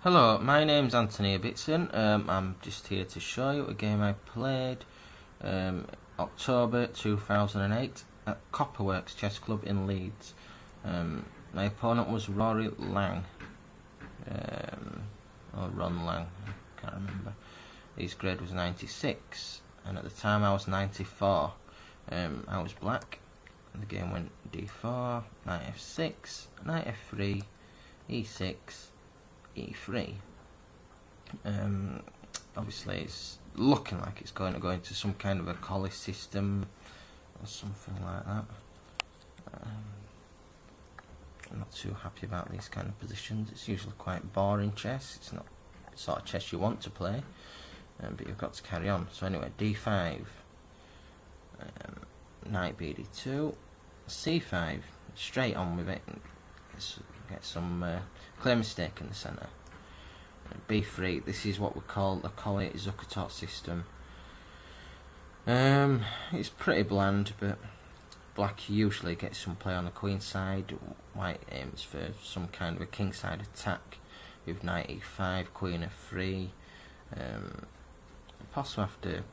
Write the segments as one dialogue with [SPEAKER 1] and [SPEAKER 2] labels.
[SPEAKER 1] Hello, my name's Anthony Ibbitson. I'm just here to show you a game I played October 2008 at Copperworks Chess Club in Leeds. My opponent was Rory Laing, or Ron Laing, I can't remember. His grade was 96, and at the time I was 94. I was black, and the game went d4, knight f6, knight f3, e6, e3. Obviously it's looking like it's going to go into some kind of a collie system or something like that. I'm not too happy about these kind of positions. It's usually quite boring chess. It's not the sort of chess you want to play, but you've got to carry on. So anyway, d5, knight bd2, c5, straight on with it. Get some clear mistake in the centre. b3, this is what we call the collie Zukertort system. It's pretty bland, but black usually gets some play on the queen side. White aims for some kind of a king side attack with knight e5, queen f3. Possibly have to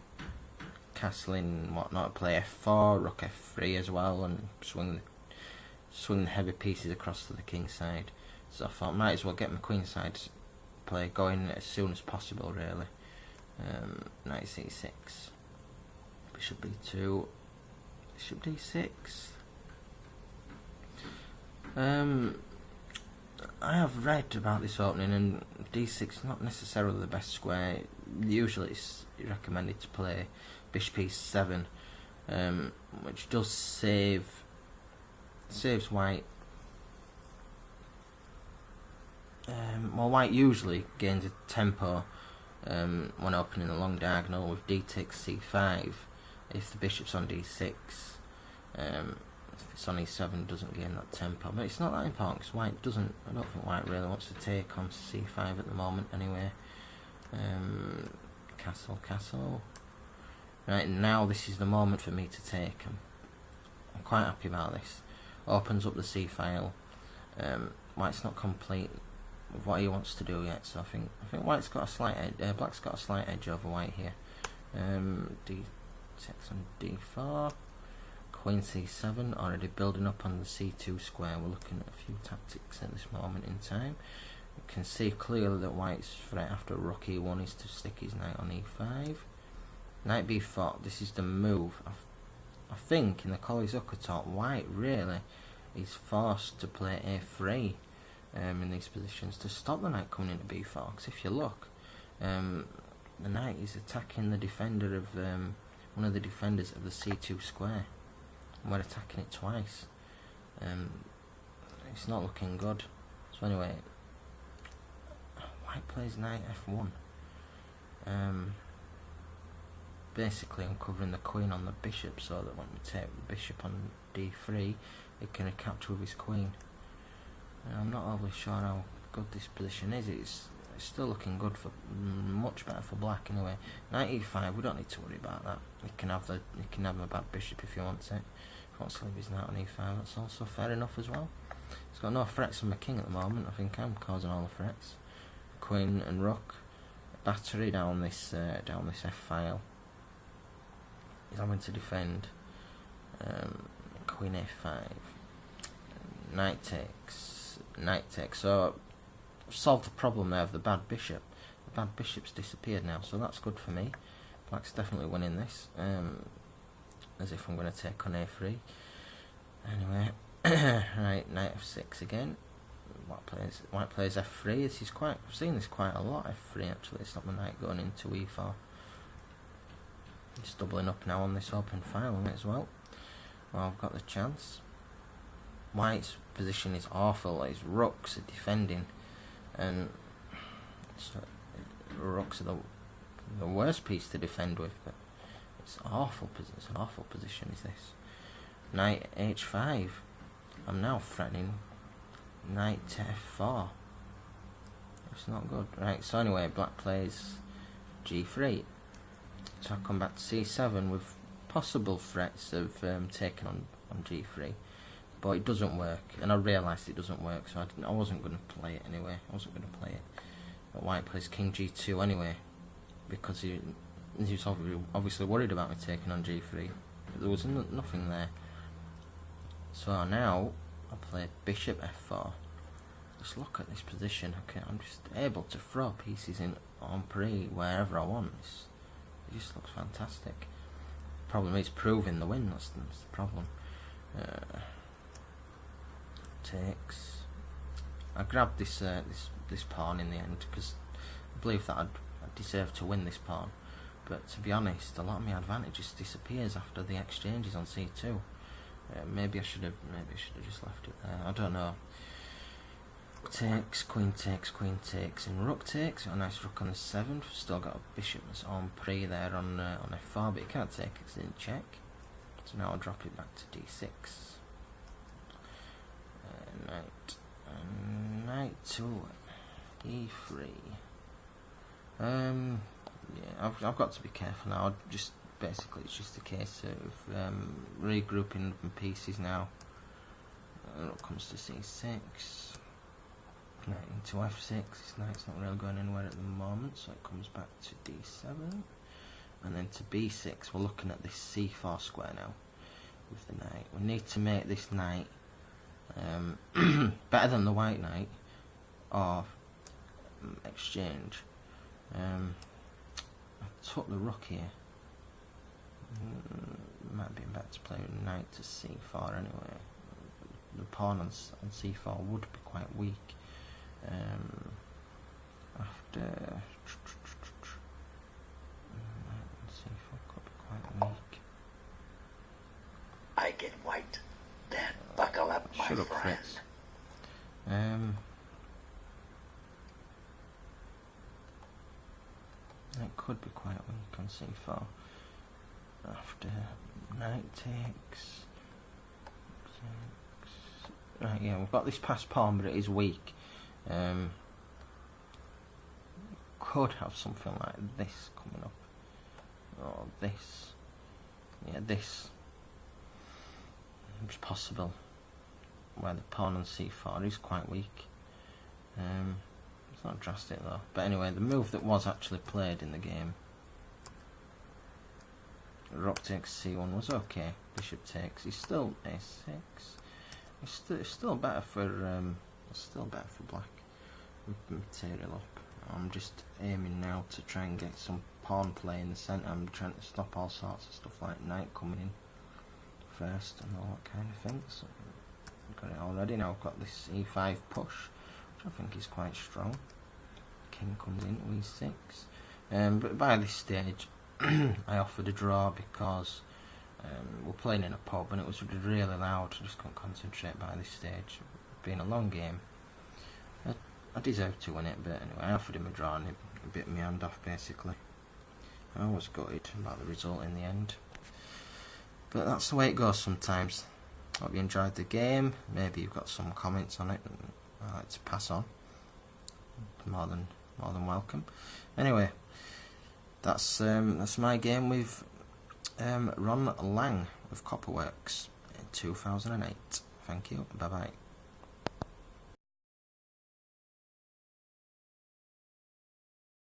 [SPEAKER 1] castle in whatnot, play f4, rook f3 as well, and swing the heavy pieces across to the king side. So I thought might as well get my queen side play going as soon as possible, really. Knight c6, bishop b2, bishop d6. I have read about this opening, and d6 is not necessarily the best square. Usually it's recommended to play bishop e7, which does saves white. Well, white usually gains a tempo when opening a long diagonal with d takes c5 if the bishop's on d6. If it's on e7, doesn't gain that tempo, but it's not that important because white doesn't. I don't think white really wants to take on c5 at the moment anyway. Castle. Right, now this is the moment for me to take him. I'm quite happy about this. Opens up the c file. White's not complete with what he wants to do yet, so I think white's got a slight edge. Black's got a slight edge over white here. D takes on d4, queen c7, already building up on the c2 square. We're looking at a few tactics at this moment in time. You can see clearly that white's threat after rook e1 is to stick his knight on e5. Knight b4. This is the move. I think in the collie Zukertort, white really is forced to play a3 in these positions to stop the knight coming into b4. Because if you look, the knight is attacking the defender of one of the defenders of the c2 square, and we're attacking it twice. It's not looking good. So anyway, white plays knight f1. Basically uncovering the queen on the bishop, so that when we take the bishop on d3, it can capture with his queen. I'm not overly sure how good this position is. It's still looking good for much better for black anyway. Knight e5, we don't need to worry about that. He can have a bad bishop if he wants it. If he wants to leave his knight on e5, that's also fair enough as well. He's got no threats on my king at the moment. I think I'm causing all the threats. Queen and rook, battery down this f file. He's having to defend. Queen a5, knight takes. So solved the problem there of the bad bishop. The bad bishop's disappeared now, so that's good for me. Black's definitely winning this. As if I'm going to take on a3. Anyway, right, knight f6 again. White plays f3. This is I've seen this quite a lot. F3 actually. Stop the knight going into e4. It's doubling up now on this open file as well. Well, I've got the chance. White's position is awful. His rooks are defending, and rooks are the worst piece to defend with. But it's awful. It's an awful position. Is this knight h5? I'm now threatening knight to f4. It's not good, right? So anyway, black plays g3. So I come back to c7 with possible threats of taking on g3, but it doesn't work, and I realised it doesn't work, so I wasn't going to play it anyway. I wasn't going to play it. that white plays king g2 anyway, because he was obviously worried about me taking on g3. There was nothing there. So now I play bishop f4. Just look at this position. Okay, I'm just able to throw pieces in en prise wherever I want. It just looks fantastic. Problem is proving the win. That's the problem. Takes. I grabbed this this pawn in the end because I believe that I deserve to win this pawn. But to be honest, a lot of my advantage just disappears after the exchanges on c2. Maybe I should have just left it there. I don't know. Takes, queen takes, and rook takes. A nice rook on the 7th. Still got a bishop that's en prise there on f4, but you can't take it because it didn't check. So now I'll drop it back to d6. Knight to e3. Yeah, I've got to be careful now. Basically, it's just a case of regrouping my pieces now. Rook comes to c6. Knight into f6. This knight's not really going anywhere at the moment, so it comes back to d7. And then to b6, we're looking at this c4 square now with the knight. We need to make this knight better than the white knight, or exchange. I took the rook here. Might be better to play knight to c4 anyway. The pawn on c4 would be quite weak. After c4 could be quite weak.
[SPEAKER 2] I get white. Then buckle up, my friend.
[SPEAKER 1] Fritz. That could be quite weak on c4. After knight takes. Right, yeah, we've got this passed pawn, but it is weak. Could have something like this coming up, or this. Yeah, this. It's possible. Where the pawn on c4 is quite weak. It's not drastic though. But anyway, the move that was actually played in the game, rook takes c1, was okay. Bishop takes. He's still a6. It's still better for black. Material up. I'm just aiming now to try and get some pawn play in the centre. I'm trying to stop all sorts of stuff like knight coming in first and all that kind of thing. So I've got it already. Now I've got this e5 push, which I think is quite strong. King comes in, e6. But by this stage, I offered a draw because we're playing in a pub and it was really loud. I just couldn't concentrate by this stage. Being a long game, I deserved to win it, but anyway, I offered him a draw and he bit my hand off basically. I was gutted about the result in the end. But that's the way it goes sometimes. Hope you enjoyed the game. Maybe you've got some comments on it and I'd like to pass on. More than welcome. Anyway, that's my game with Ron Laing of Copperworks in 2008. Thank you. Bye bye.